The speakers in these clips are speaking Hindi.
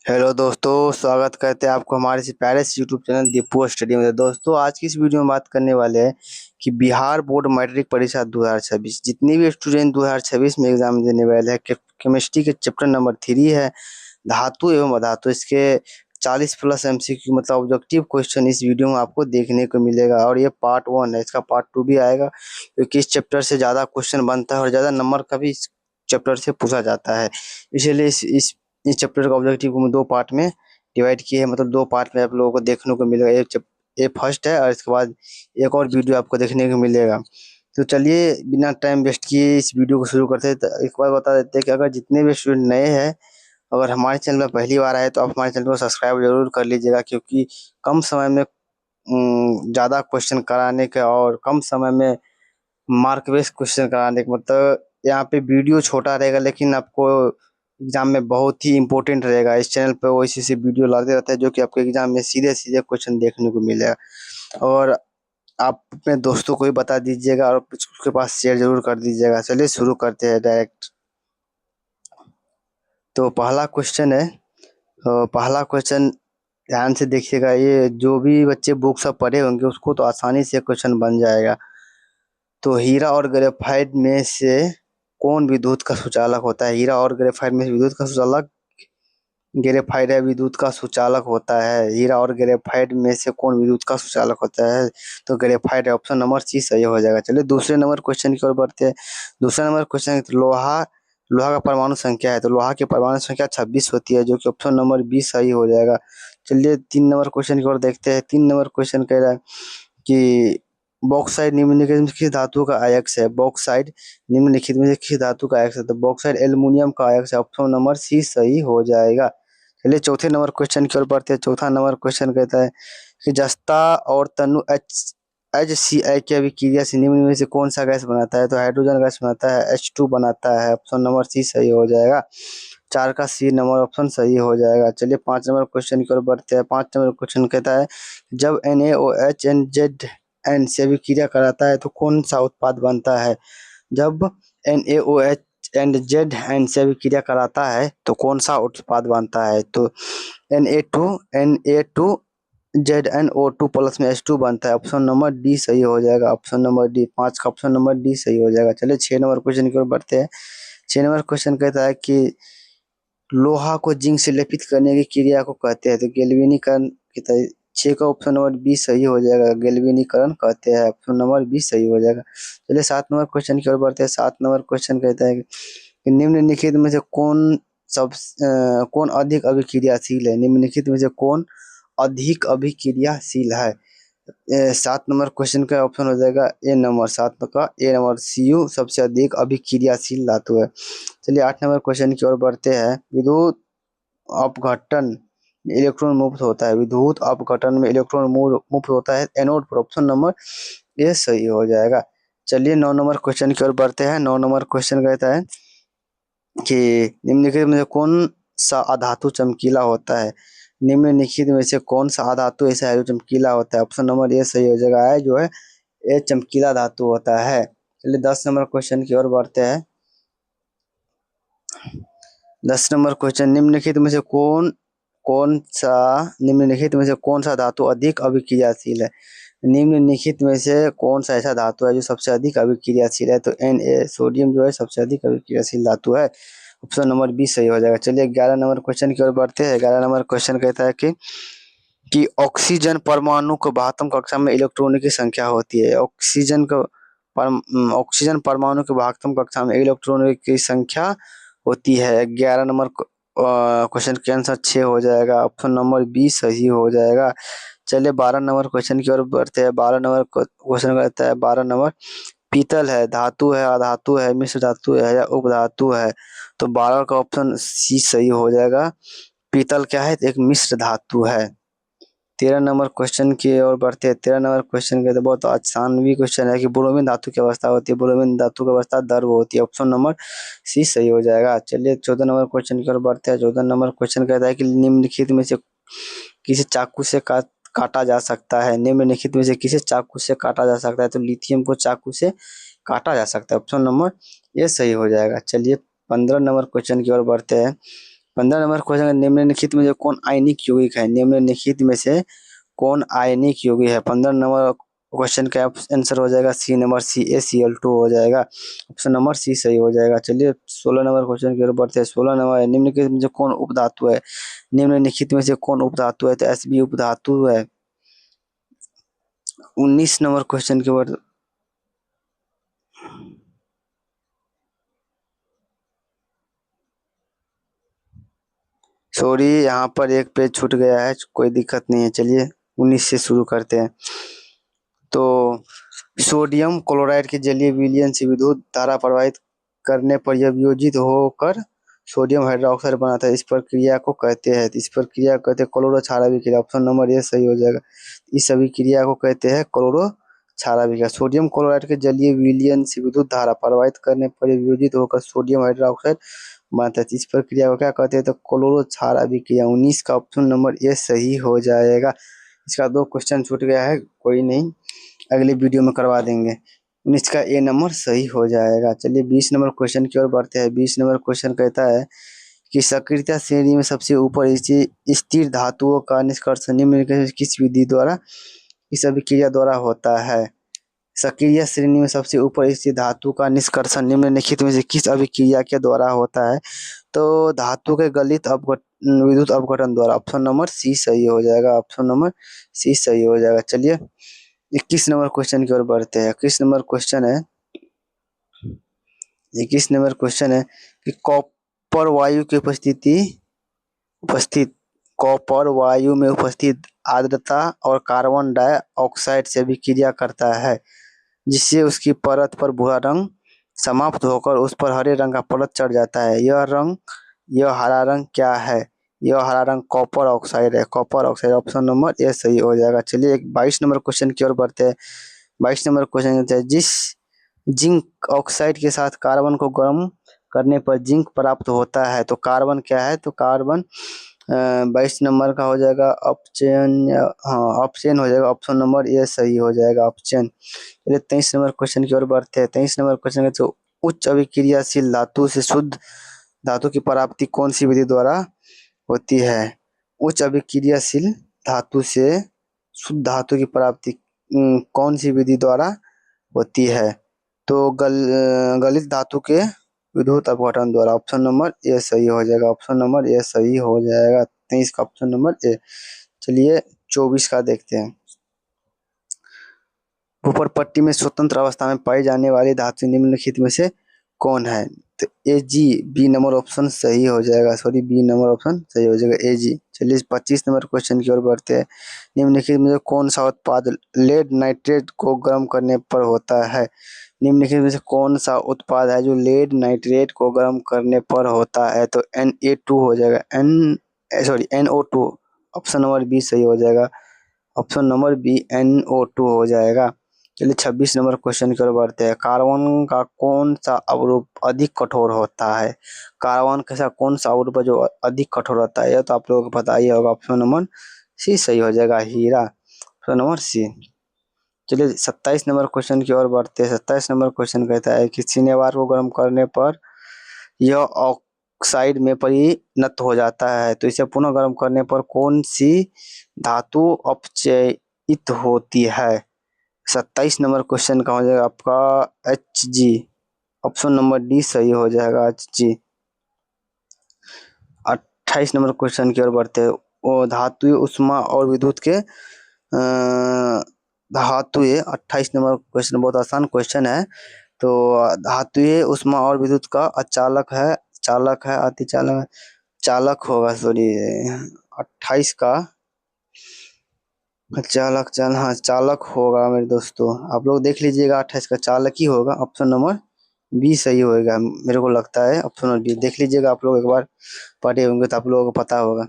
हेलो दोस्तों, स्वागत करते हैं आपको हमारे इस प्यारे से यूट्यूब चैनल दीपू स्टडी में। दोस्तों, आज की इस वीडियो में बात करने वाले हैं कि बिहार बोर्ड मैट्रिक परीक्षा 2026 जितने भी स्टूडेंट 2026 में एग्जाम देने वाले हैं, केमिस्ट्री के चैप्टर नंबर 3 है धातु एवं अधातु। इसके 40 प्लस एमसीक्यू मतलब ऑब्जेक्टिव क्वेश्चन इस वीडियो में आपको देखने को मिलेगा और ये पार्ट 1 है। इसका पार्ट 2 भी आएगा क्योंकि इस चैप्टर से ज्यादा क्वेश्चन बनता है और ज्यादा नंबर का भी इस चैप्टर से पूछा जाता है। इसलिए इस चैप्टर का ऑब्जेक्टिव को दो पार्ट में डिवाइड किए हैं, मतलब दो पार्ट में आप लोगों को देखने को मिलेगा। ये फर्स्ट है और इसके बाद एक और वीडियो आपको देखने को मिलेगा। तो चलिए बिना टाइम वेस्ट किए इस वीडियो को शुरू करते हैं। तो एक बार बता देते हैं कि अगर जितने भी स्टूडेंट नए हैं, अगर हमारे चैनल में पहली बार आए तो आप हमारे चैनल को सब्सक्राइब जरूर कर लीजिएगा, क्योंकि कम समय में ज़्यादा क्वेश्चन कराने के और कम समय में मार्क बेस्ड क्वेश्चन कराने का मतलब यहाँ पे वीडियो छोटा रहेगा लेकिन आपको एग्जाम में बहुत ही इंपॉर्टेंट रहेगा। इस चैनल पे वो इसी से वीडियो लाते रहते हैं जो कि आपके एग्जाम में सीधे सीधे क्वेश्चन देखने को मिलेगा। और आप अपने दोस्तों को भी बता दीजिएगा और उसके पास शेयर जरूर कर दीजिएगा। चलिए शुरू करते हैं डायरेक्ट। तो पहला क्वेश्चन है, पहला क्वेश्चन ध्यान से देखिएगा। ये जो भी बच्चे बुक सब पढ़े होंगे उसको तो आसानी से क्वेश्चन बन जाएगा। तो हीरा और ग्रेफाइट में से कौन विद्युत का सुचालक होता है? हीरा और ग्रेफाइट में से विद्युत का सुचालक ग्रेफाइट है, विद्युत का सुचालक होता है। हीरा और ग्रेफाइट में से कौन विद्युत का सुचालक होता है? तो ग्रेफाइट है, ऑप्शन नंबर सी सही हो जाएगा। चलिए दूसरे नंबर क्वेश्चन की ओर बढ़ते हैं। दूसरा नंबर क्वेश्चन है, तो लोहा लोहा का परमाणु संख्या है, तो लोहा की परमाणु संख्या 26 होती है, जो कि ऑप्शन नंबर बी सही हो जाएगा। चलिए 3 नंबर क्वेश्चन की ओर देखते हैं। 3 नंबर क्वेश्चन कह रहा है कि बॉक्साइट निम्नलिखित में से किस धातु का अयस्क है? बॉक्साइट निम्नलिखित में से किस धातु का अयस्क है? तो बॉक्साइट एल्युमिनियम का अयस्क है, ऑप्शन नंबर सी सही हो जाएगा। चलिए चौथे नंबर क्वेश्चन की ओर बढ़ते हैं। चौथा नंबर क्वेश्चन कहता है कि जस्ता और तनु HCl की अभिक्रिया से निम्न में से कौन सा गैस बनाता है? तो हाइड्रोजन गैस बनाता है, H2 बनाता है, ऑप्शन नंबर सी सही हो जाएगा। 4 का सी नंबर ऑप्शन सही हो जाएगा। चलिए 5 नंबर क्वेश्चन की ओर बढ़ते हैं। 5 नंबर क्वेश्चन कहता है जब NaOH NZN से अभिक्रिया कराता है तो कौन सा उत्पाद बनता है? जब NaOH एंड ZN से अभिक्रिया कराता है तो कौन सा उत्पाद बनता है? तो Na2 ZnO2 प्लस में H2 बनता है, ऑप्शन नंबर डी सही हो जाएगा। ऑप्शन नंबर डी, 5 का ऑप्शन नंबर डी सही हो जाएगा। चलिए 6 नंबर क्वेश्चन की ओर बढ़ते हैं। 6 नंबर क्वेश्चन कहता है कि लोहा को जिंक से लेपित करने की क्रिया को कहते हैं? तो गैल्वेनीकरण कहता है। 6 का ऑप्शन नंबर बी सही हो जाएगा, गैल्वेनीकरण कहते हैं, ऑप्शन नंबर बी सही हो जाएगा। चलिए 7 नंबर क्वेश्चन की ओर बढ़ते हैं। 7 नंबर क्वेश्चन कहता है कि निम्नलिखित में से कौन अधिक अभिक्रियाशील है? निम्नलिखित में से कौन अधिक अभिक्रियाशील है? 7 नंबर क्वेश्चन का ऑप्शन हो जाएगा ए नंबर, 7 का ए नंबर Cu सबसे अधिक अभिक्रियाशील धातु है। चलिए 8 नंबर क्वेश्चन की ओर बढ़ते हैं। विद्युत अपघटन में इलेक्ट्रॉन मुक्त होता है, विद्युत अपघटन में इलेक्ट्रॉन मुक्त होता है एनोड पर, ऑप्शन नंबर ए सही हो जाएगा। चलिए 9 नंबर क्वेश्चन की ओर बढ़ते हैं। 9 नंबर क्वेश्चन कहता है कि निम्नलिखित में से कौन सा अधातु चमकीला होता है? निम्नलिखित में से कौन सा अधातु ऐसा है जो चमकीला होता है? ऑप्शन नंबर ए सही हो जाएगा, है जो है ये चमकीला धातु होता है। चलिए 10 नंबर क्वेश्चन की ओर बढ़ते हैं। 10 नंबर क्वेश्चन, निम्नलिखित में से कौन सा धातु अधिक अभिक्रियाशील है? निम्नलिखित में से कौन सा ऐसा धातु है जो सबसे अधिक अभिक्रियाशील है? तो Na सोडियम जो है सबसे अधिक अभिक्रियाशील धातु है, ऑप्शन नंबर बी सही हो जाएगा। चलिए 11 नंबर क्वेश्चन की ओर बढ़ते हैं। 11 नंबर क्वेश्चन कहता है कि ऑक्सीजन परमाणु को 72 कक्षा में इलेक्ट्रॉनों की संख्या होती है। ऑक्सीजन परमाणु के 72 कक्षा में इलेक्ट्रॉनों की संख्या होती है। 11 नंबर क्वेश्चन के आंसर 6 हो जाएगा, ऑप्शन नंबर बी सही हो जाएगा। चलिए 12 नंबर क्वेश्चन की ओर बढ़ते हैं। 12 नंबर क्वेश्चन कहता है 12 नंबर, पीतल है, धातु है, अधातु है, मिश्र धातु है या उपधातु है? तो 12 का ऑप्शन सी सही हो जाएगा। पीतल क्या है? एक मिश्र धातु है। 13 नंबर क्वेश्चन की ओर बढ़ते हैं। 13 नंबर क्वेश्चन के तो बहुत आसान भी क्वेश्चन है कि ब्रोमीन धातु की अवस्था होती है, ब्रोमीन धातु की अवस्था द्रव होती है, ऑप्शन नंबर सी सही हो जाएगा। चलिए 14 नंबर क्वेश्चन की ओर बढ़ते हैं। 14 नंबर क्वेश्चन कहता है कि निम्नलिखित में से किसी चाकू से काटा जा सकता है? निम्नलिखित में से किसे चाकू से काटा जा सकता है? तो लिथियम को चाकू से काटा जा सकता है, ऑप्शन नंबर ये सही हो जाएगा। चलिए 15 नंबर क्वेश्चन की ओर बढ़ते हैं। 15 नंबर क्वेश्चन, निम्नलिखित में से कौन आयनिक यौगिक है? निम्नलिखित में से कौन आयनिक यौगिक है? 15 नंबर क्वेश्चन का आंसर हो जाएगा सी नंबर, CaCl2 हो जाएगा। ऑप्शन नंबर सी सही हो जाएगा। चलिए 16 नंबर क्वेश्चन की ओर बढ़ते हैं। 16 नंबर, निम्नलिखित में से कौन उपधातु है? निम्नलिखित में से कौन उपधातु है? तो Sb उपधातु है। 19 नंबर क्वेश्चन के बाद, सॉरी यहाँ पर एक पेज छूट गया है, कोई दिक्कत नहीं है। चलिए 19 से शुरू करते हैं। तो सोडियम क्लोराइड के जलीय विलयन से विद्युत धारा प्रवाहित करने पर यह वियोजित होकर सोडियम हाइड्रोक्साइड बनाता है। इस प्रक्रिया को कहते हैं, इस प्रक्रिया को कहते हैं क्लोरो क्षार अभिक्रिया। ऑप्शन नंबर ए सही हो जाएगा। इस अभिक्रिया को कहते हैं क्लोरो क्षार अभिक्रिया। सोडियम क्लोराइड के जलीय विलयन से विद्युत धारा प्रवाहित करने पर यह वियोजित होकर सोडियम हाइड्रोक्साइड बनता है। इस प्रक्रिया को क्या कहते हैं? तो क्लोरो क्षार अभिक्रिया। 19 का ऑप्शन नंबर ए सही हो जाएगा। इसका 2 क्वेश्चन छूट गया है, कोई नहीं, अगले वीडियो में करवा देंगे। 19 का ए नंबर सही हो जाएगा। चलिए 20 नंबर क्वेश्चन की ओर बढ़ते हैं। 20 नंबर क्वेश्चन कहता है कि सक्रियता श्रेणी में सबसे ऊपर स्थिर धातुओं का निष्कर्षण निम्नलिखित में किस विधि द्वारा, इस अभिक्रिया द्वारा होता है? सक्रिय श्रेणी में सबसे ऊपर स्थित धातु का निष्कर्षण निम्नलिखित में से किस अभिक्रिया के द्वारा होता है? तो धातु के गलित विद्युत अपघटन द्वारा। ऑप्शन नंबर सी सही हो जाएगा। ऑप्शन नंबर सी सही हो जाएगा। चलिए 21 नंबर क्वेश्चन की ओर बढ़ते हैं। 21 नंबर क्वेश्चन है, 21 नंबर क्वेश्चन है कि कॉपर वायु की उपस्थित कॉपर वायु में उपस्थित आर्द्रता और कार्बन डाइऑक्साइड से अभिक्रिया करता है, जिससे उसकी परत पर भूरा रंग समाप्त होकर उस पर हरे रंग का परत चढ़ जाता है। यह हरा रंग क्या है? यह हरा रंग कॉपर ऑक्साइड है। Copper oxide. Option number A सही हो जाएगा। चलिए 22 नंबर क्वेश्चन की ओर बढ़ते हैं। 22 नंबर क्वेश्चन है, जिस जिंक ऑक्साइड के साथ कार्बन को गर्म करने पर जिंक प्राप्त होता है, तो कार्बन क्या है? तो कार्बन 22 नंबर का हो जाएगा ऑप्शन, हाँ ऑप्शन हो जाएगा। ऑप्शन नंबर ए सही हो जाएगा, ऑप्शन। चलिए 23 नंबर क्वेश्चन की ओर बढ़ते हैं। 23 नंबर क्वेश्चन है, तो उच्च अभिक्रियाशील धातु से शुद्ध धातु की प्राप्ति कौन सी विधि द्वारा होती है? उच्च अभिक्रियाशील धातु से शुद्ध धातु की प्राप्ति कौन सी विधि द्वारा होती है? तो गलित धातु के विद्युत अपघटन द्वारा। ऑप्शन नंबर ए सही हो जाएगा। ऑप्शन नंबर ए सही हो जाएगा। 23 का ऑप्शन नंबर ए। चलिए 24 का देखते हैं। ऊपर पट्टी में स्वतंत्र अवस्था में पाई जाने वाली धातु निम्नलिखित में से कौन है? तो बी नंबर ऑप्शन सही हो जाएगा। सॉरी, बी नंबर ऑप्शन सही हो जाएगा, AG। चलिए 25 नंबर क्वेश्चन की ओर बढ़ते हैं। निम्नलिखित में से कौन सा उत्पाद लेड नाइट्रेट को गर्म करने पर होता है? निम्नलिखित में से कौन सा उत्पाद है जो लेड नाइट्रेट को गर्म करने पर होता है? तो Na2 हो जाएगा। NO2। ऑप्शन नंबर बी सही हो जाएगा। ऑप्शन नंबर बी NO2 हो जाएगा। चलिए 26 नंबर क्वेश्चन की ओर बढ़ते हैं। कार्बन का कौन सा अवरोध अधिक कठोर होता है? कार्बन के साथ कौन सा अवरोध जो अधिक कठोर होता है, यह तो आप लोगों को पता ही होगा। ऑप्शन नंबर सी सही हो जाएगा, हीरा। ऑप्शन नंबर सी। चलिए 27 नंबर क्वेश्चन की ओर बढ़ते हैं। 27 नंबर क्वेश्चन कहता है कि सिनेबार को गर्म करने पर यह ऑक्साइड में परिणत हो जाता है, तो इसे पुनः गर्म करने पर कौन सी धातु अपचयित होती है? 27 नंबर क्वेश्चन का हो जाएगा आपका Hg। ऑप्शन नंबर डी सही हो जाएगा, Hg। 28 नंबर क्वेश्चन की ओर बढ़ते हैं। वो धातुएं उष्मा और विद्युत के धातुएं 28 नंबर क्वेश्चन बहुत आसान क्वेश्चन है। तो धातुएं उष्मा और विद्युत का चालक होगा। सॉरी 28 का चालक होगा मेरे दोस्तों। आप लोग देख लीजिएगा, 28 का चालक ही होगा। ऑप्शन नंबर बी सही होगा, मेरे को लगता है। ऑप्शन नंबर बी देख लीजिएगा, आप लोग एक बार पढ़े होंगे तो आप लोगों को पता होगा,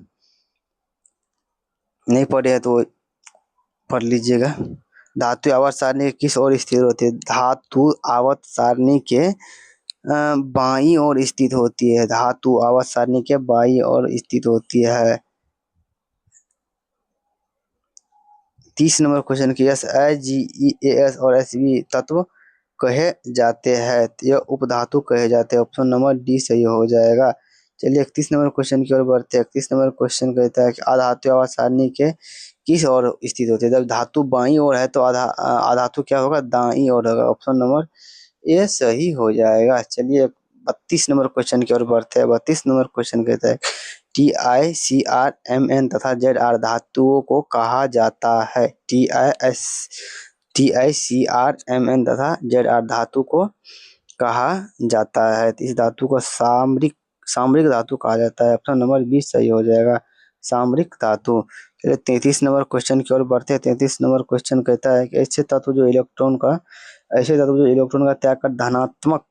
नहीं पढ़े हैं तो पढ़ लीजिएगा। धातु आवर्त सारणी के किस ओर स्थित होती है? धातु आवर्त सारणी के बाईं ओर स्थित होती है। धातु आवर्त सारणी के बाईं ओर स्थित होती है। 30 नंबर क्वेश्चन की SiGeAs और Sb तत्व कहे जाते हैं, यह उपधातु कहे जाते हैं। ऑप्शन नंबर डी सही हो जाएगा। चलिए 31 नंबर क्वेश्चन की ओर बढ़ते हैं। 31 नंबर क्वेश्चन कहता है कि अधातु आवाज सारणी के किस ओर स्थित होती है? जब धातु बाईं ओर है तो अधातु क्या होगा? दाईं ओर होगा। ऑप्शन नंबर ए सही हो जाएगा। चलिए 32 नंबर क्वेश्चन की ओर बढ़ते हैं। 32 नंबर क्वेश्चन कहता है TiCrMn तथा Zr धातुओं को कहा जाता है। TiCrMn तथा Zr धातु को कहा जाता है। तो इस धातु को सामरिक धातु कहा जाता है। ऑप्शन नंबर 20 सही हो जाएगा, सामरिक धातु। चलिए 33 नंबर क्वेश्चन की ओर बढ़ते हैं। 33 नंबर क्वेश्चन कहता है कि ऐसे धातु जो इलेक्ट्रॉन का त्याग कर धनात्मक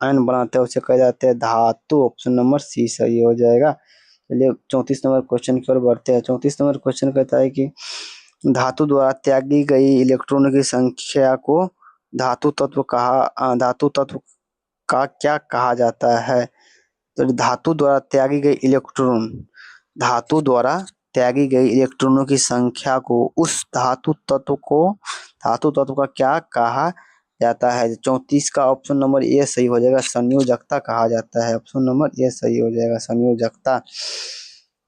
आयन बनाते हैं उसे कहे जाते हैं धातु। ऑप्शन नंबर सी सही हो जाएगा। चलिए 34 नंबर क्वेश्चन की ओर बढ़ते हैं। 34 नंबर क्वेश्चन कहता है कि धातु द्वारा त्यागी गई इलेक्ट्रॉनों की संख्या को धातु तत्व का क्या कहा जाता है? तो धातु द्वारा त्यागी गई इलेक्ट्रॉनों की संख्या को उस धातु तत्व का क्या कहा जाता है? 34 का ऑप्शन नंबर ए सही हो जाएगा, संयोजकता कहा जाता है। ऑप्शन नंबर ए सही हो जाएगा, संयोजकता।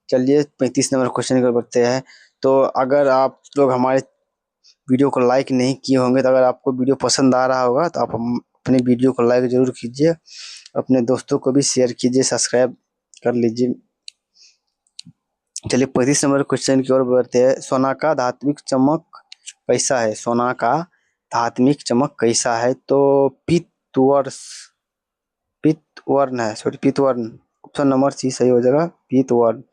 चलिए 35 नंबर क्वेश्चन की बढ़ते हैं। तो अगर आप लोग हमारे वीडियो को लाइक नहीं किए होंगे तो अगर आपको वीडियो पसंद आ रहा होगा तो आप अपने वीडियो को लाइक जरूर कीजिए, अपने दोस्तों को भी शेयर कीजिए, सब्सक्राइब कर लीजिए। चलिए 35 नंबर क्वेश्चन की ओर बढ़ते हैं। सोना का धात्विक चमक कैसा है? सोना का धात्विक चमक कैसा है? तो पीतवर्ण है, सॉरी पीतवर्ण। ऑप्शन नंबर सी सही हो जाएगा, पीतवर्ण।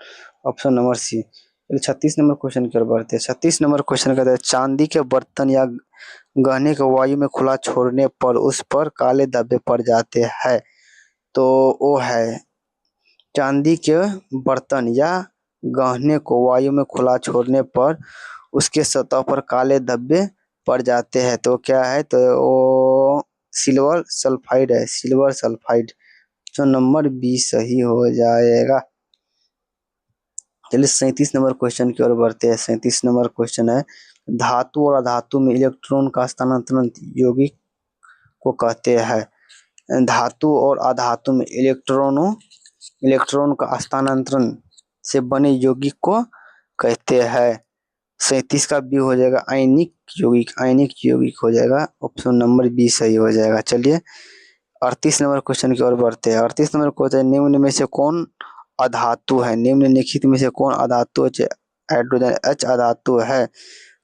Option number C. 36 number question की ओर बढ़ते हैं। 36 नंबर क्वेश्चन कहता है चांदी के बर्तन या गहने को वायु में खुला छोड़ने पर उस पर काले धब्बे पड़ जाते हैं। तो वो है चांदी के बर्तन या गहने को वायु में खुला छोड़ने पर उसके सतह पर काले धब्बे पड़ जाते हैं। तो क्या है? तो वो सिल्वर सल्फाइड है, सिल्वर सल्फाइड। तो नंबर बी सही हो जाएगा। चलिए 37 नंबर क्वेश्चन की ओर बढ़ते हैं। 37 नंबर क्वेश्चन है धातु और अधातु में इलेक्ट्रॉन का स्थानांतरण यौगिक को कहते हैं। धातु और अधातु में इलेक्ट्रॉन का स्थानांतरण से बने यौगिक को कहते हैं। 37 का बी हो जाएगा आयनिक यौगिक हो जाएगा। ऑप्शन नंबर बी सही हो जाएगा। चलिए 38 नंबर क्वेश्चन की ओर बढ़ते हैं। 38 नंबर क्वेश्चन निम्न में से कौन अधातु है? निम्नलिखित में से कौन अधातु हाइड्रोजन H अधातु है?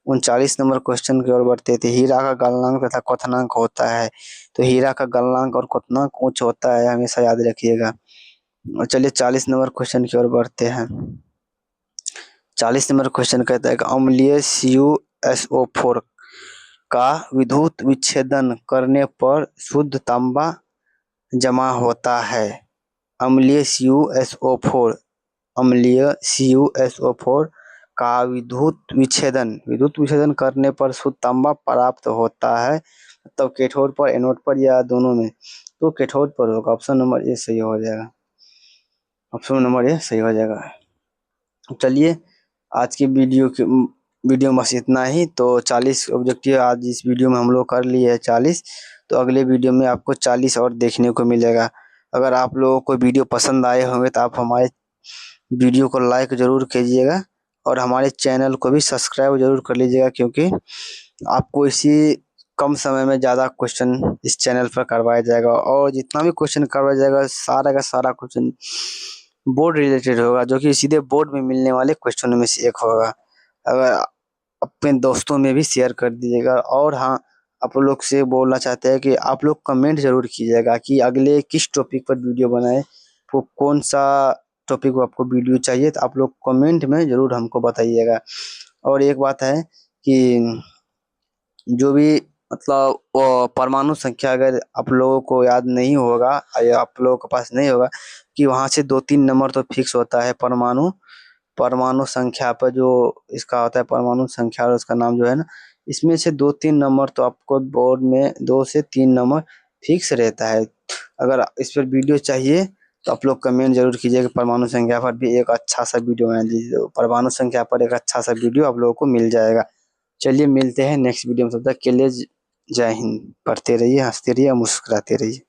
39 नंबर क्वेश्चन की ओर बढ़ते थे। हीरा का गलनांक तथा क्वथनांक होता है। तो हीरा का गलनांक और क्वथनांक उच्च होता है, हमेशा याद रखिएगा। और चलिए 40 नंबर क्वेश्चन की ओर बढ़ते हैं। 40 नंबर क्वेश्चन कहता है कि अम्लीय CuSO4 का विद्युत विच्छेदन करने पर शुद्ध तांबा जमा होता है। अम्लीय CuSO4 का विद्युत विच्छेदन करने पर शुद्ध तांबा प्राप्त होता है। मतलब कैथोड पर, एनोड पर या दोनों में? तो कैथोड पर होगा। ऑप्शन नंबर ए सही हो जाएगा, ऑप्शन नंबर ए सही हो जाएगा। चलिए आज की वीडियो बस इतना ही। तो 40 ऑब्जेक्टिव आज इस वीडियो में हम लोग कर लिए हैं 40। तो अगले वीडियो में आपको 40 और देखने को मिलेगा। अगर आप लोगों को वीडियो पसंद आए होंगे तो आप हमारे वीडियो को लाइक जरूर कीजिएगा और हमारे चैनल को भी सब्सक्राइब जरूर कर लीजिएगा, क्योंकि आपको इसी कम समय में ज़्यादा क्वेश्चन इस चैनल पर करवाया जाएगा। और जितना भी क्वेश्चन करवाया जाएगा सारा का सारा क्वेश्चन बोर्ड रिलेटेड होगा, जो कि सीधे बोर्ड में मिलने वाले क्वेश्चनों में से एक होगा। अगर अपने दोस्तों में भी शेयर कर दीजिएगा। और हाँ, आप लोग से बोलना चाहते हैं कि आप लोग कमेंट जरूर कीजिएगा कि अगले किस टॉपिक पर वीडियो बनाए, वो कौन सा टॉपिक आपको वीडियो चाहिए, तो आप लोग कमेंट में जरूर हमको बताइएगा। और एक बात है कि जो भी मतलब परमाणु संख्या अगर आप लोगों को याद नहीं होगा या आप लोगों के पास नहीं होगा कि वहाँ से 2-3 नंबर तो फिक्स होता है परमाणु संख्या पर, जो इसका होता है परमाणु संख्या और उसका नाम जो है ना, इसमें से 2-3 नंबर तो आपको बोर्ड में 2 से 3 नंबर फिक्स रहता है। अगर इस पर वीडियो चाहिए तो आप लोग कमेंट जरूर कीजिएगा। परमाणु संख्या पर भी एक अच्छा सा वीडियो बना दीजिए, परमाणु संख्या पर एक अच्छा सा वीडियो आप लोगों को मिल जाएगा। चलिए मिलते हैं नेक्स्ट वीडियो में, तब तक के लिए जय हिंद। पढ़ते रहिए, हंसते रहिए, मुस्कुराते रहिए।